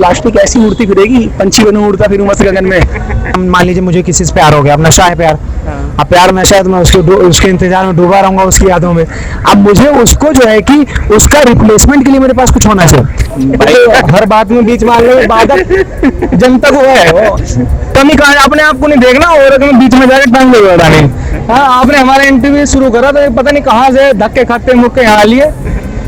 Plastic ऐसी उड़ती फिरेगी, पंछी बनूं उड़ता फिरूं मस्त गगन में। मान लीजिए मुझे किसी से प्यार हो गया, अब नशा है प्यार, अब प्यार नशा है तो मैं उसके इंतजार में डूबा रहूंगा उसकी यादों में। अब मुझे उसको जो है कि उसका रिप्लेसमेंट के लिए मेरे पास कुछ होना चाहिए। भाई हर बात में बीच मारने में बाधक जनता को है वो कमी कहा, अपने आप को नहीं देखना और में बीच में जाकर टांग देगा नहीं। हाँ, आपने हमारा इंटरव्यू शुरू करा तो पता नहीं कहाँ से धक्के खाते मुक्के यहाँ लिए।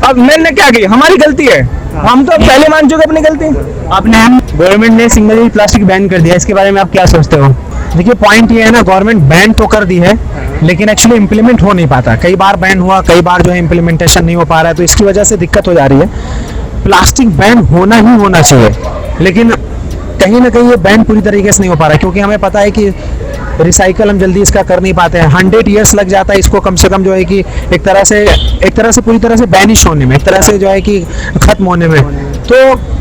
अब मैंने क्या की, हमारी गलती है, हम तो पहले मान चुके अपनी गलती। आपने हम गवर्नमेंट ने सिंगल यूज प्लास्टिक बैन कर दिया, इसके बारे में आप क्या सोचते हो? देखिए पॉइंट ये है ना, गवर्नमेंट बैन तो कर दी है लेकिन एक्चुअली इम्प्लीमेंट हो नहीं पाता। कई बार बैन हुआ, कई बार जो है इम्प्लीमेंटेशन नहीं हो पा रहा है, तो इसकी वजह से दिक्कत हो जा रही है। प्लास्टिक बैन होना ही होना चाहिए, लेकिन कहीं ना कहीं ये बैन पूरी तरीके से नहीं हो पा रहा है, क्योंकि हमें पता है कि रिसाइकल हम जल्दी इसका कर नहीं पाते हैं। 100 ईयर्स लग जाता है इसको कम से कम जो है कि एक तरह से पूरी तरह से बैनिश होने में, एक तरह से जो है कि खत्म होने में। तो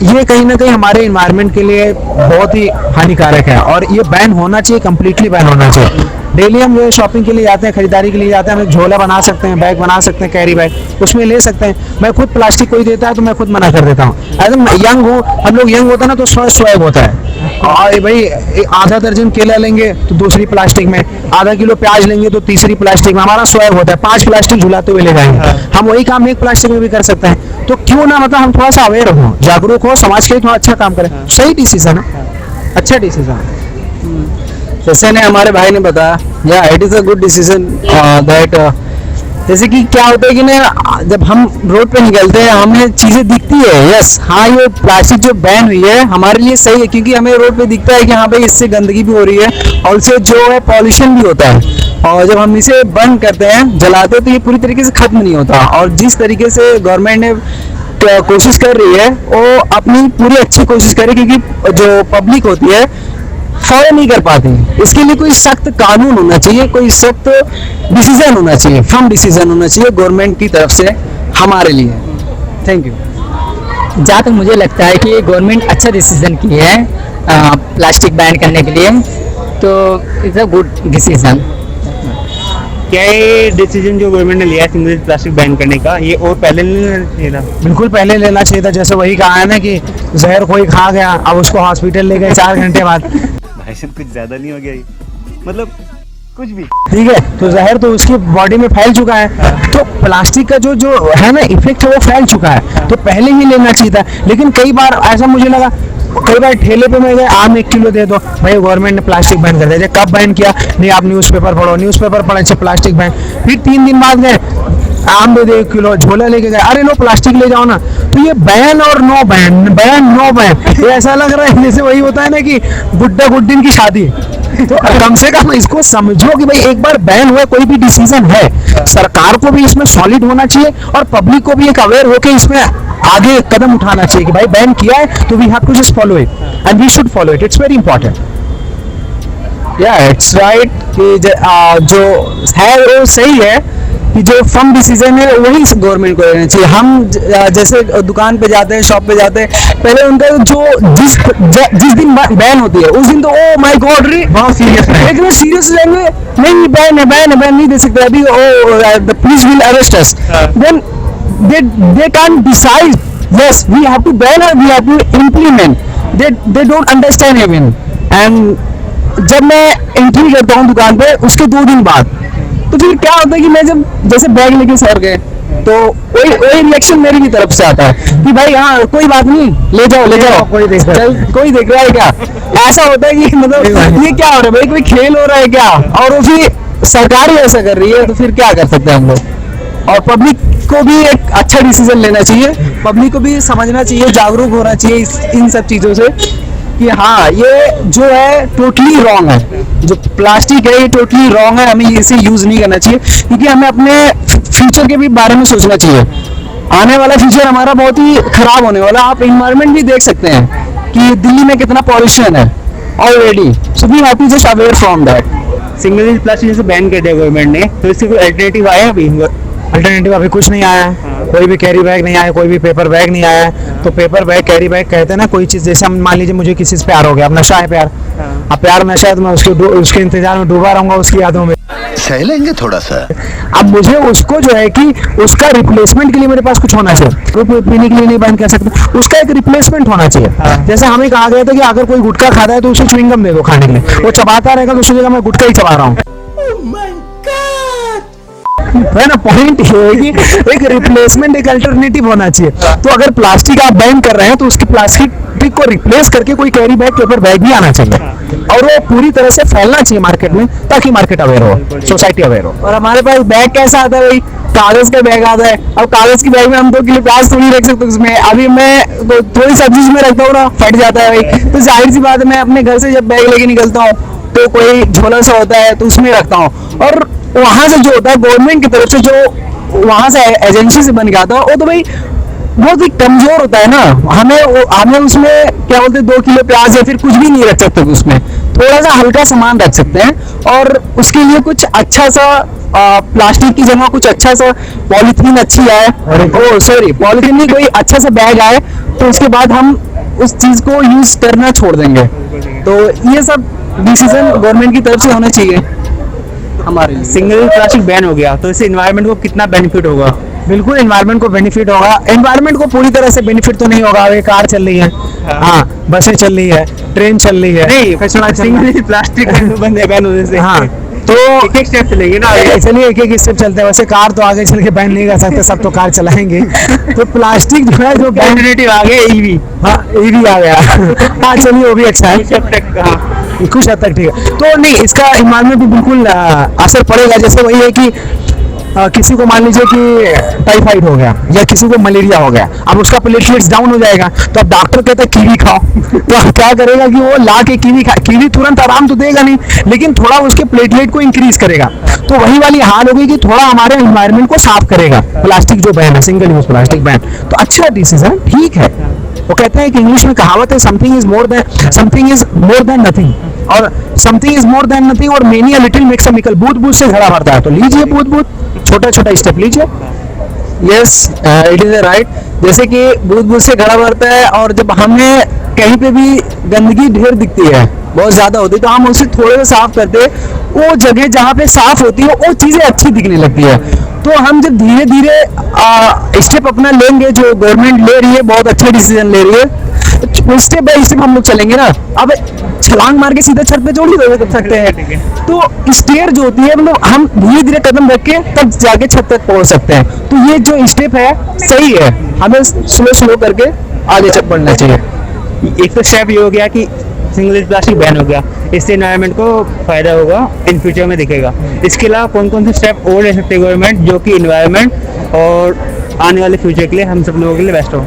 ये कहीं ना कहीं हमारे इन्वायरमेंट के लिए बहुत ही हानिकारक है और ये बैन होना चाहिए, कम्प्लीटली बैन होना चाहिए। डेली हम जो है शॉपिंग के लिए जाते हैं, खरीदारी के लिए जाते हैं, हम एक झोला बना सकते हैं, बैग बना सकते हैं, कैरी बैग, उसमें ले सकते हैं। मैं खुद प्लास्टिक कोई देता है तो मैं खुद मना कर देता हूँ। एकदम यंग हो, हम लोग यंग होता है ना तो स्वैग होता है, और भाई आधा दर्जन केला लेंगे तो दूसरी प्लास्टिक में, आधा किलो प्याज लेंगे तो तीसरी प्लास्टिक में, हमारा स्वैग होता है। 5 प्लास्टिक झुलाते हुए ले जाएंगे, हम वही काम 1 प्लास्टिक में भी कर सकते हैं। तो क्यों ना, मतलब हम थोड़ा सा अवेयर हो, जागरूक हो, समाज के लिए थोड़ा अच्छा काम करें। सही डिसीजन है, अच्छा डिसीजन है। जैसे ने हमारे भाई ने बताया, या it is a good decision that, जैसे कि क्या होता है कि ना जब हम रोड पे निकलते हैं हमें चीजें दिखती है, यस हाँ ये प्लास्टिक जो बैन हुई है हमारे लिए सही है, क्योंकि हमें रोड पे दिखता है कि हाँ भाई इससे गंदगी भी हो रही है और इससे जो है पॉल्यूशन भी होता है। और जब हम इसे बंद करते हैं, जलाते हैं, तो ये पूरी तरीके से खत्म नहीं होता। और जिस तरीके से गवर्नमेंट ने कोशिश कर रही है वो अपनी पूरी अच्छी कोशिश करे, क्योंकि जो पब्लिक होती है फॉलो नहीं कर पाती। इसके लिए कोई सख्त कानून होना चाहिए, कोई सख्त डिसीजन होना चाहिए, फर्म डिसीजन होना चाहिए गवर्नमेंट की तरफ से हमारे लिए। Thank you. जहाँ तक मुझे लगता है कि गवर्नमेंट अच्छा डिसीजन की है प्लास्टिक बैन करने के लिए, तो इट्स अ गुड डिसीजन। क्या ये डिसीजन जो गवर्नमेंट ने लिया सिंगल यूज प्लास्टिक बैन करने का, ये और पहले नहीं लेना चाहिए था? बिल्कुल पहले लेना चाहिए था। जैसे वही कहा है ना कि जहर कोई खा गया, अब उसको हॉस्पिटल ले गए 4 घंटे बाद। भाई साहब कुछ ज्यादा नहीं हो गया ये, मतलब कुछ भी ठीक है, तो जहर तो उसकी बॉडी में फैल चुका है, तो प्लास्टिक का जो है ना इफेक्ट है वो फैल चुका है, तो पहले ही लेना चाहिए था। लेकिन कई बार ऐसा मुझे लगा, कई बार ठेले पे मैं गया, आम 1 किलो दे दो, भाई गवर्नमेंट ने प्लास्टिक बैन कर दिया। कब बैन किया? नहीं, आप न्यूज़पेपर पढ़ो, न्यूज़पेपर पढ़े, अच्छा प्लास्टिक बैन। फिर 3 दिन बाद गए, आम दे दे 1 किलो, झोला लेके गए, अरे नो प्लास्टिक ले जाओ ना। तो ये बैन और no ban, ban no ban, ये ऐसा लग रहा है जैसे वही होता है ना कि बुड्ढा गुड्डिन की शादी। तो कम से कम इसको समझो कि भाई एक बार बैन हुआ, कोई भी डिसीजन है, सरकार को भी इसमें सॉलिड होना चाहिए और पब्लिक को भी एक अवेयर होकर इसमें आगे कदम उठाना चाहिए कि भाई बैन किया है तो we have to just follow it and we should follow it, it's very important. या इट्स राइट कि जो है वो सही है कि जो फर्म डिसीजन है वही गवर्नमेंट को लेना चाहिए। हम जैसे दुकान पे जाते हैं, शॉप पे जाते हैं, पहले उनका जो जिस दिन बैन होती है उस दिन तो ओ माय गॉड रे बहुत सीरियस है, एकदम सीरियस लेंगे, नहीं बैन है, बैन नहीं दे सकते अभी, oh the police will arrest us. Then they can't decide, yes we have to ban or we have to implement, they don't understand even। and जब मैं एंट्री करता हूँ दुकान पे उसके 2 दिन बाद, तो फिर क्या होता है कि मैं जब जैसे बैग लेके सर गए तो वही रिएक्शन मेरी भी तरफ से आता है कि भाई हाँ कोई बात नहीं, ले जाओ कोई देख रहा है क्या। ऐसा होता है कि मतलब ये क्या हो रहा है भाई, कोई खेल हो रहा है क्या, और वो फिर सरकार ही ऐसा कर रही है, तो फिर क्या कर सकते हैं हम लोग। और पब्लिक को भी एक अच्छा डिसीजन लेना चाहिए, पब्लिक को भी समझना चाहिए, जागरूक होना चाहिए इन सब चीज़ों से कि हाँ ये जो है टोटली रॉन्ग है, जो प्लास्टिक है ये टोटली रॉन्ग है, हमें इसे यूज़ नहीं करना चाहिए, क्योंकि हमें अपने फ्यूचर के भी बारे में सोचना चाहिए। आने वाला फ्यूचर हमारा बहुत ही खराब होने वाला। आप इन्वायरमेंट भी देख सकते हैं कि दिल्ली में कितना पॉल्यूशन है already, so we have to just aware from that. Single use plastic जैसे बैन कर दिया गवर्नमेंट ने, तो इससे कोई अल्टरनेटिव आया अभी? अल्टरनेटिव अभी कुछ नहीं आया है, कोई भी कैरी बैग नहीं आया, कोई भी पेपर बैग नहीं आया है। तो पेपर बैग कैरी बैग कहते हैं ना, कोई चीज़ जैसे हम मान लीजिए मुझे किसी से प्यार हो गया, अब नशा है प्यार, अब प्यार नशा है तो मैं उसके इंतजार में डूबा रहूंगा उसकी यादों में। सह लेंगे थोड़ा सा। अब मुझे उसको जो है कि उसका रिप्लेसमेंट के लिए मेरे पास कुछ होना चाहिए। वो पीने के लिए नहीं बैन कर सकते, उसका एक रिप्लेसमेंट होना चाहिए। जैसे हमें कहा गया था कि अगर कोई गुटखा खाता है तो उसे च्युइंगम दे दो खाने के लिए, वो चबाता रहेगा तो उसकी जगह मैं गुटखा ही चबा रहा हूँ। है ना, पॉइंट ये है कि एक रिप्लेसमेंट, एक अल्टरनेटिव होना चाहिए। तो अगर प्लास्टिक आप बैन कर रहे हैं तो उसकी प्लास्टिक को रिप्लेस करके कोई कैरी बैग, पेपर बैग भी आना चाहिए, और वो पूरी तरह से फैलना चाहिए मार्केट में, ताकि मार्केट अवेयर हो, सोसाइटी अवेयर हो। और हमारे पास बैग कैसा आता है भाई, कागज का बैग आता है। अब कागज की बैग में हम 2 किलो प्याज थोड़ी रख सकते उसमें। अभी मैं थोड़ी सब्जी में रखता हूँ ना, फट जाता है भाई, तो जाहिर सी बात है मैं अपने घर से जब बैग लेके निकलता हूँ तो कोई झोला सा होता है तो उसमें रखता हूँ। और वहां से जो होता है गवर्नमेंट की तरफ से जो वहां से एजेंसी से बन गया था, वो तो भाई बहुत ही कमजोर होता है ना। हमें उसमें क्या बोलते हैं 2 किलो प्याज या फिर कुछ भी नहीं रख सकते उसमें, थोड़ा सा हल्का सामान रख सकते हैं। और उसके लिए कुछ अच्छा सा प्लास्टिक की जगह कुछ अच्छा सा पॉलीथीन अच्छी आए, ओ सॉरी पॉलीथीन नहीं, कोई अच्छा सा बैग आए, तो उसके बाद हम उस चीज को यूज करना छोड़ देंगे। तो ये सब डिसीजन गवर्नमेंट की तरफ से होना चाहिए हमारे लिए। सिंगल प्लास्टिक बैन हो गया तो इससे एनवायरनमेंट को कितना बेनिफिट होगा? बिल्कुल एनवायरनमेंट को बेनिफिट होगा। एनवायरनमेंट को पूरी तरह से बेनिफिट तो नहीं होगा, अभी कार चल रही है, हाँ बसें चल रही है, ट्रेन चल रही है, नहीं सिंगल प्लास्टिक बैन होने से हाँ तो एक स्टेप चलेंगे ना, चलिए एक स्टेप चलते हैं। वैसे कार तो आगे चल के बैन नहीं कर सकते, सब तो कार चलाएंगे। तो प्लास्टिक जो है जो अल्टरनेटिव आ गए ईवी, हाँ ईवी आ गया, हाँ चलिए वो भी अच्छा है, कुछ हद तक ठीक है। तो नहीं, इसका एनवायरनमेंट भी बिल्कुल असर पड़ेगा। जैसे वही है कि किसी को मान लीजिए कि टाइफाइड हो गया या किसी को मलेरिया हो गया, अब उसका प्लेटलेट्स डाउन हो जाएगा, तो अब डॉक्टर कहता है कीवी खाओ, तो अब क्या करेगा कि वो ला के कीवी तुरंत आराम तो देगा नहीं, लेकिन थोड़ा उसके प्लेटलेट को इंक्रीज करेगा। तो वही वाली हाल होगी कि थोड़ा हमारे एनवायरनमेंट को साफ करेगा प्लास्टिक जो बैन है, सिंगल यूज प्लास्टिक बैन। तो अच्छा डिसीजन, ठीक है। वो कहते हैं कि इंग्लिश में कहावत है, something is more than nothing, और something is more than nothing और many a little makes a mickle. बूंद बूंद से घड़ा भरता है, तो लीजिए बूंद बूंद, छोटा छोटा स्टेप लीजिए। Yes it is right. जैसे कि बूंद बूंद से घड़ा भरता है, और जब हमें कहीं पे भी गंदगी ढेर दिखती है, बहुत ज्यादा होती है, तो हम उसे थोड़े से साफ करते हैं। वो जगह जहाँ पे साफ होती है वो चीजें अच्छी दिखने लगती है। तो हम जब धीरे धीरे स्टेप अपना लेंगे, जो गवर्नमेंट ले रही है बहुत अच्छा डिसीजन ले रही है, स्टेप बाय स्टेप हम लोग चलेंगे ना। अब छलांग मार के सीधा छत पे थोड़ी कर सकते हैं, तो स्टेयर जो होती है मतलब हम धीरे धीरे कदम रख के तब जाके छत तक पहुंच सकते हैं। तो ये जो स्टेप है सही है, हमें स्लो करके आगे चल बढ़ना चाहिए। एक तो स्टेप ये हो गया कि सिंगल यूज प्लास्टिक बैन हो गया, इससे एनवायरनमेंट को फायदा होगा, इन फ्यूचर में दिखेगा। इसके अलावा कौन कौन से स्टेप और ले सकते हैं गवर्नमेंट, जो कि एनवायरनमेंट और आने वाले फ्यूचर के लिए हम सब लोगों के लिए बेस्ट हो?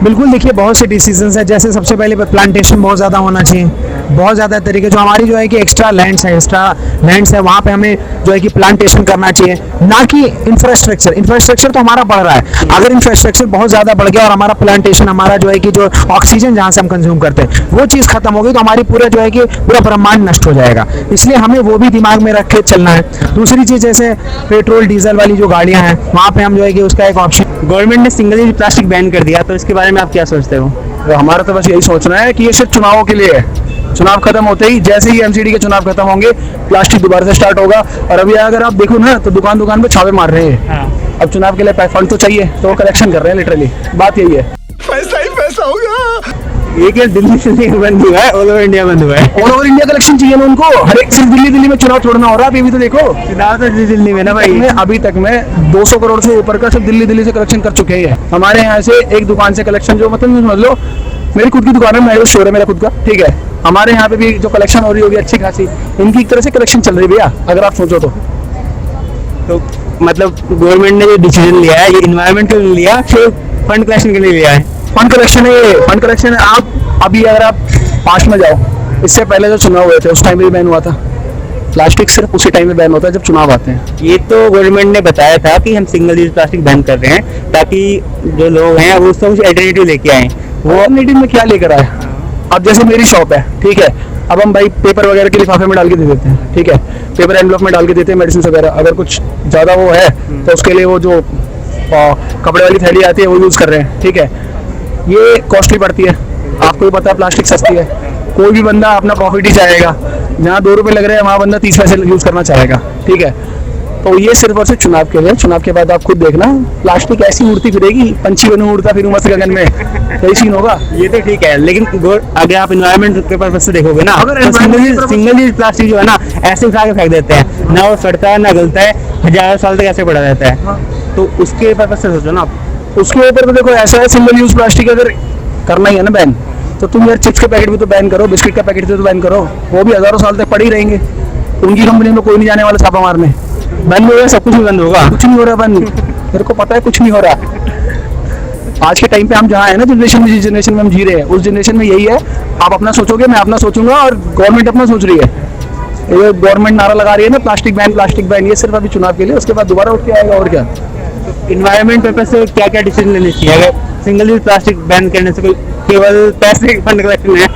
बिल्कुल, देखिए बहुत से डिसीजंस है। जैसे सबसे पहले प्लांटेशन बहुत ज़्यादा होना चाहिए, बहुत ज़्यादा तरीके, जो हमारी जो है कि एक्स्ट्रा लैंड्स है वहाँ पे हमें जो है कि प्लांटेशन करना चाहिए, ना कि इंफ्रास्ट्रक्चर तो हमारा बढ़ रहा है। अगर इंफ्रास्ट्रक्चर बहुत ज़्यादा बढ़ गया और हमारा प्लांटेशन, हमारा जो है कि जो ऑक्सीजन जहाँ से हम कंज्यूम करते हैं वो चीज़ खत्म हो गई, तो हमारी पूरा जो है कि पूरा ब्रह्मांड नष्ट हो जाएगा। इसलिए हमें वो भी दिमाग में रख के चलना है। दूसरी चीज़, जैसे पेट्रोल डीजल वाली जो गाड़ियाँ हैं वहाँ पे हम जो है कि उसका एक ऑप्शन, गवर्नमेंट ने सिंगल यूज प्लास्टिक बैन कर दिया, तो इसके बारे में आप क्या सोचते हो? तो हमारा तो बस यही सोचना है कि ये सिर्फ चुनावों के लिए है। चुनाव खत्म होते ही, जैसे ही एमसीडी के चुनाव खत्म होंगे, प्लास्टिक दोबारा से स्टार्ट होगा। और अभी अगर आप देखो ना तो दुकान पे छापे मार रहे हैं। अब चुनाव के लिए फंड तो चाहिए, तो वो कलेक्शन कर रहे हैं। लिटरली बात यही है, पैसा ही पैसा होगा। ये क्या दिल्ली से बंद हुआ है, ऑल ओवर इंडिया बंद हुआ है? ऑल ओवर इंडिया कलेक्शन चाहिए ना उनको। हर एक सिर्फ दिल्ली में चुनाव छोड़ना हो रहा है। अभी तो देखो चुनाव तो दिल्ली में ना भाई, अभी तक में 200 करोड़ से ऊपर का सिर्फ दिल्ली से कलेक्शन कर चुके हैं। हमारे यहाँ से एक दुकान से कलेक्शन, जो मतलब समझ लो मेरी खुद की दुकान है, मेरा स्टोर है मेरा खुद का, ठीक है। हमारे यहाँ पे भी जो कलेक्शन हो रही होगी अच्छी खासी, इनकी एक तरह से कलेक्शन चल रही है भैया, अगर आप सोचो तो मतलब गवर्नमेंट ने जो डिसीजन लिया है ये एनवायरनमेंट के लिए लिया, फिर फंड कलेक्शन के लिए लिया है? फंड कलेक्शन है ये, फंड कलेक्शन है। आप अभी अगर आप पास्ट में जाओ, इससे पहले जो चुनाव हुए थे उस टाइम भी बैन हुआ था प्लास्टिक, सिर्फ उसी टाइम में बैन होता है जब चुनाव आते हैं। ये तो गवर्नमेंट ने बताया था कि हम सिंगल यूज प्लास्टिक बैन कर रहे हैं, ताकि जो लोग हैं वो उसका कुछ अल्टरनेटिव लेके आए। वो अल्टरनेटिव में क्या लेकर आए? अब जैसे मेरी शॉप है, ठीक है, अब हम भाई पेपर वगैरह के लिफाफे में डाल के दे देते हैं, ठीक है, पेपर एनवलप में डाल के देते हैं मेडिसिन वगैरह। अगर कुछ ज़्यादा वो है तो उसके लिए वो जो कपड़े वाली थैली आती है वो यूज़ कर रहे हैं, ठीक है। ये कॉस्टली पड़ती है, आपको भी पता है प्लास्टिक सस्ती है। कोई भी बंदा अपना प्रॉफिट ही चाहेगा, जहाँ 2 रुपये लग रहे हैं वहाँ बंदा 30 पैसे यूज़ करना चाहेगा, ठीक है। तो ये सिर्फ और सिर्फ चुनाव के लिए, चुनाव के बाद आप खुद देखना प्लास्टिक ऐसी उड़ती फिरेगी, पंछी बनूं उड़ता फिरूं मस्त गगन में, यही सीन होगा। ये तो ठीक है, लेकिन अगर आप इन्वायरमेंट के पर्पज से देखोगे ना, अगर तो environment सिंगल यूज प्लास्टिक जो है ना ऐसे उठा के फेंक देते हैं, ना वो सड़ता है ना गलता है, हजारों साल तक ऐसे पड़ा रहता है। तो उसके पर्पज से सोचो ना आप। उसके ऊपर तो देखो ऐसा है, सिंगल यूज प्लास्टिक अगर करना ही है ना बैन, तो तुम यार चिप्स के पैकेट भी तो बैन करो, बिस्किट का पैकेट भी तो बैन करो, वो भी हजारों साल तक पड़े ही रहेंगे। उनकी कंपनी में कोई नहीं जाने वाला छापा मारने। बंद हो गया, सब कुछ भी बंद होगा। कुछ नहीं हो रहा बंद, मेरे को पता है कुछ नहीं हो रहा। आज के टाइम पे हम जहाँ है ना जनरेशन में, जिस जनरेशन में हम जी रहे हैं उस जनरेशन में यही है, आप अपना सोचोगे मैं अपना सोचूंगा और गवर्नमेंट अपना सोच रही है। ये गवर्नमेंट नारा लगा रही है ना प्लास्टिक बैन, ये सिर्फ अभी चुनाव के लिए, उसके बाद दोबारा उठ के आएगा और क्या। इन्वायरमेंट पर्पज से क्या क्या डिसीजन लेने चाहिए? अगर सिंगल यूज प्लास्टिक बैन करने से कोई केवल पैसे फंड कलेक्शन है?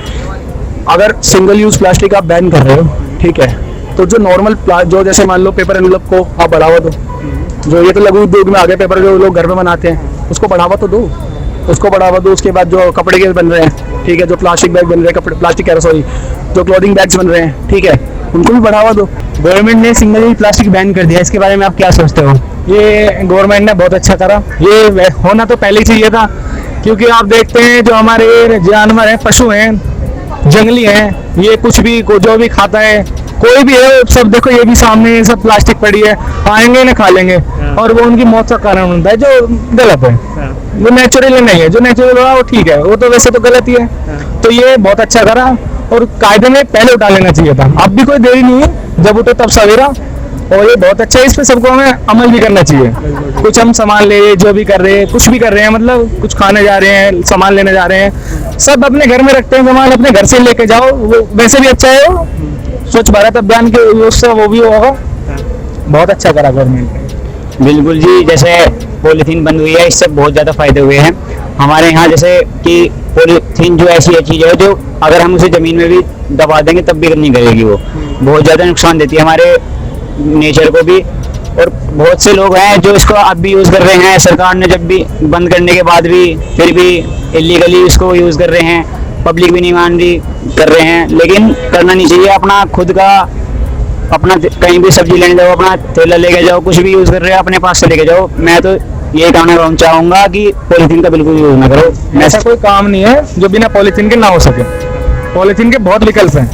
अगर सिंगल यूज प्लास्टिक आप बैन कर रहे हो, ठीक है, तो जो नॉर्मल जो जैसे मान लो पेपर एनवलप को आप बढ़ावा दो, जो ये तो लघु उद्योग में आ गए पेपर जो लोग घर में बनाते हैं, उसको बढ़ावा तो दो, उसको बढ़ावा दो। उसके बाद जो कपड़े के बन रहे हैं, ठीक है, जो प्लास्टिक बैग बन रहे हैं, कपड़े प्लास्टिक कह रहा सॉरी, जो क्लॉथिंग बैग्स बन रहे हैं, ठीक है, उनको भी बढ़ावा दो। गवर्नमेंट ने सिंगल यूज प्लास्टिक बैन कर दिया, इसके बारे में आप क्या सोचते हो? ये गवर्नमेंट ने बहुत अच्छा करा, ये होना तो पहले ही चाहिए था, क्योंकि आप देखते हैं जो हमारे जानवर हैं, पशु हैं, जंगली हैं, ये कुछ भी जो भी खाता है, कोई भी है, सब देखो ये भी सामने ये सब प्लास्टिक पड़ी है, आएंगे ना खा लेंगे, और वो उनकी मौत का कारण बनता है, जो गलत है। वो नेचुरली नहीं है, जो नेचुरल हो वो ठीक है, वो तो वैसे तो गलत ही है। तो ये बहुत अच्छा करा और कायदे में पहले उठा लेना चाहिए था, अब भी कोई देरी नहीं है, जब उठो तब सवेरा। और ये बहुत अच्छा है, इस पे सबको हमें अमल भी करना चाहिए। कुछ हम सामान ले, जो भी कर रहे हैं, कुछ भी कर रहे हैं, मतलब कुछ खाने जा रहे हैं, सामान लेने जा रहे हैं, सब अपने घर में रखते हैं सामान, अपने घर से लेके जाओ, वो वैसे भी अच्छा है। वो स्वच्छ भारत अभियान के उससे वो भी होगा, बहुत अच्छा करा गवर्नमेंट ने। बिल्कुल जी, जैसे पॉलीथीन बंद हुई है, इससे बहुत ज़्यादा फायदे हुए हैं हमारे यहाँ। जैसे कि पॉलीथीन जो ऐसी चीज़ है जो अगर हम उसे ज़मीन में भी दबा देंगे तब भी नहीं करेगी, वो बहुत ज़्यादा नुकसान देती है हमारे नेचर को भी। और बहुत से लोग हैं जो इसको अब भी यूज़ कर रहे हैं, सरकार ने जब भी बंद करने के बाद भी फिर भी इलीगली इसको यूज़ कर रहे हैं, पब्लिक भी नहीं मान रही, कर रहे हैं, लेकिन करना नहीं चाहिए। अपना खुद का, अपना कहीं भी सब्जी लेने जाओ, अपना थैला लेके जाओ, कुछ भी यूज़ कर रहे हो अपने पास से लेके जाओ। मैं तो ये कहना चाहूँगा कि पॉलीथीन का बिल्कुल यूज़ ना करो। ऐसा कोई काम नहीं है जो बिना पॉलीथीन के ना हो सके, पॉलीथीन के बहुत विकल्प हैं,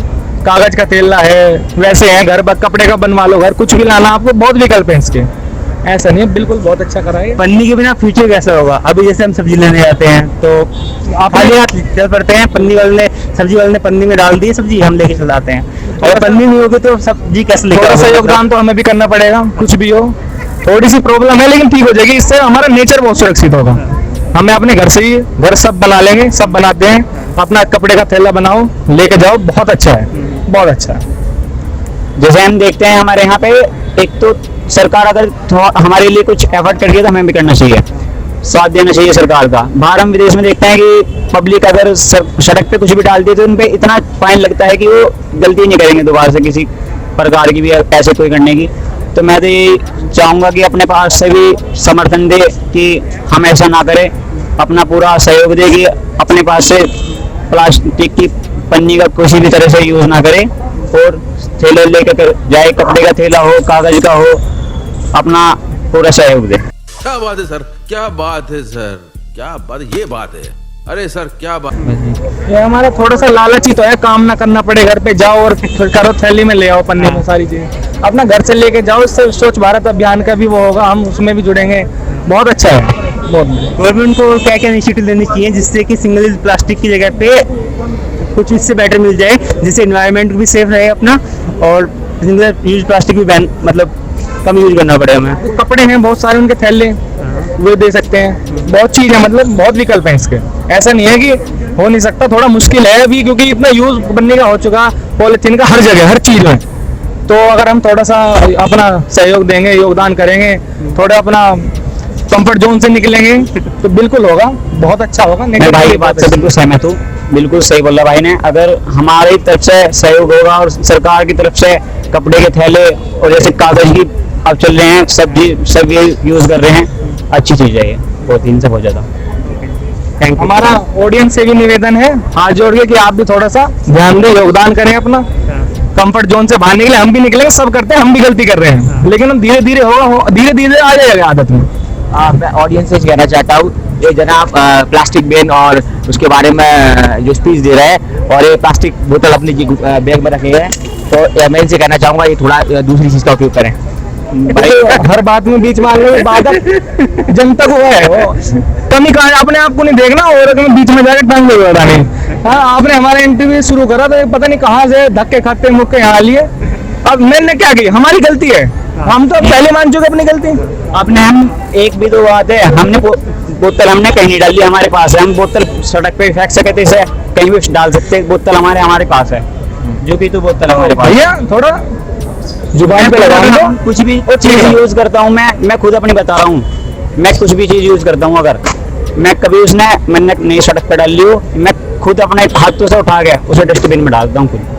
कागज का थैला है, वैसे हैं, घर कपड़े का बनवा लो, घर कुछ भी लाना, आपको बहुत विकल्प हैं इसके, ऐसा नहीं है। बिल्कुल बहुत अच्छा करा है। पन्नी के बिना फ्यूचर कैसा होगा? अभी जैसे हम सब्जी लेने जाते हैं तो आप खाली हाथ चल पड़ते हैं, पन्नी वाले ने, सब्जी वाले ने पन्नी में डाल दी सब्जी, हम लेके चल आते हैं, और पन्नी नहीं होगी तो सब्जी कैसे लेके थोड़ा सा आओगे? योगदान तो हमें भी करना पड़ेगा, कुछ भी हो, थोड़ी सी प्रॉब्लम है लेकिन ठीक हो जाएगी, इससे हमारा नेचर बहुत सुरक्षित होगा। हमें अपने घर से ही, घर सब बना लेंगे, सब बनाते हैं, अपना कपड़े का थैला बनाओ, लेके जाओ, बहुत अच्छा है, बहुत अच्छा है। जैसे हम देखते हैं हमारे यहाँ पे, एक तो सरकार अगर हमारे लिए कुछ एफर्ट करती है तो हमें भी करना चाहिए, साथ देना चाहिए सरकार का। बाहर हम विदेश में देखते हैं कि पब्लिक अगर सड़क पे कुछ भी डालती है तो उन पे इतना फाइन लगता है कि वो गलती नहीं करेंगे दोबारा से किसी प्रकार की भी ऐसे कोई करने की। तो मैं तो ये चाहूँगा कि अपने पास से भी समर्थन दे कि हम ऐसा ना करें, अपना पूरा सहयोग दे कि अपने पास से प्लास्टिक की पन्नी का किसी भी तरह से यूज़ ना करें, और थैले लेकर जाए, कपड़े का थैला हो, कागज का हो, अपना पूरा सहयोग दे। क्या बात है सर, क्या बात है सर, क्या बात, ये बात है, अरे सर क्या बात। ये हमारा थोड़ा सा लालची तो है, काम ना करना पड़े, घर पे जाओ और करो, थैली में ले आओ, पन्ने में सारी चीजें अपना घर से लेके जाओ, इससे स्वच्छ भारत अभियान का भी वो होगा, हम उसमें भी जुड़ेंगे, बहुत अच्छा है, बहुत। गवर्नमेंट को क्या क्या इनिशिएटिव लेनी चाहिए जिससे कि सिंगल यूज प्लास्टिक की जगह पे कुछ इससे बेटर मिल जाए, जिससे एनवायरनमेंट भी सेफ रहे अपना, और सिंगल यूज प्लास्टिक भी बैन, मतलब कम यूज करना पड़े हमें। कपड़े हैं बहुत सारे, उनके थैले वो दे सकते हैं, बहुत चीज है, मतलब बहुत विकल्प हैं इसके, ऐसा नहीं है कि हो नहीं सकता, थोड़ा मुश्किल है अभी क्योंकि इतना यूज बनने का हो चुका पॉलिथीन का हर जगह, हर चीज में। तो अगर हम थोड़ा सा अपना सहयोग देंगे, योगदान करेंगे, थोड़ा अपना कंफर्ट जोन से निकलेंगे तो बिल्कुल होगा, बहुत अच्छा होगा। मैं भाई की बात से बिल्कुल सहमत हूँ। बिल्कुल सही बोला भाई ने। अगर हमारी तरफ से सहयोग होगा और सरकार की तरफ से कपड़े के थैले और जैसे कागज की अब चल रहे हैं सब ये यूज कर रहे हैं, अच्छी चीज है ये, बहुत ही इनसे बहुत ज्यादा। Thank you. हमारा ऑडियंस से भी निवेदन है हाथ जोड़ के कि आप भी थोड़ा सा ध्यान दें, योगदान करें अपना। कंफर्ट जोन से बाहर निकले, हम भी निकलेंगे, सब करते हैं, हम भी गलती कर रहे हैं, लेकिन हम धीरे धीरे होगा, धीरे धीरे आ जाएगा आदत में। मैं ऑडियंस से कहना चाहता हूँ, ये जनाब प्लास्टिक बैन और उसके बारे में जो स्पीच दे रहे हैं और ये प्लास्टिक बोतल अपनी बैग में रखे हैं, तो मैं इनसे कहना चाहूँगा ये थोड़ा दूसरी चीज़ का उपयोग करें। भाई हर बात में बीच में आने बाधक जनता को है, वो कमी कहा अपने आप को नहीं देखना और बीच में जाकर टांग लगाने। हाँ, आपने हमारा इंटरव्यू शुरू करा तो पता नहीं कहाँ से धक्के खाते मुक्के यहाँ लिए। अब मैंने क्या की, हमारी गलती है, हम तो पहले मान चुके अपनी गलती। अपने हम एक भी दो बात है, हमने बोतल हमने कहीं नहीं डाली, हमारे पास है, हम बोतल सड़क पे फेंक सकते थे, कहीं भी डाल सकते, बोतल हमारे पास है, जो भी तो बोतल हमारे पास। भैया थोड़ा जुबान पे लगाऊंगा, कुछ भी चीज यूज करता हूँ मैं खुद अपनी बता रहा हूँ, मैं कुछ भी चीज यूज करता हूँ, अगर मैं कभी मैंने नई सड़क पे डाल ली हो, मैं खुद अपने हाथों से उठा के उसे डस्टबिन में डालता हूँ खुद।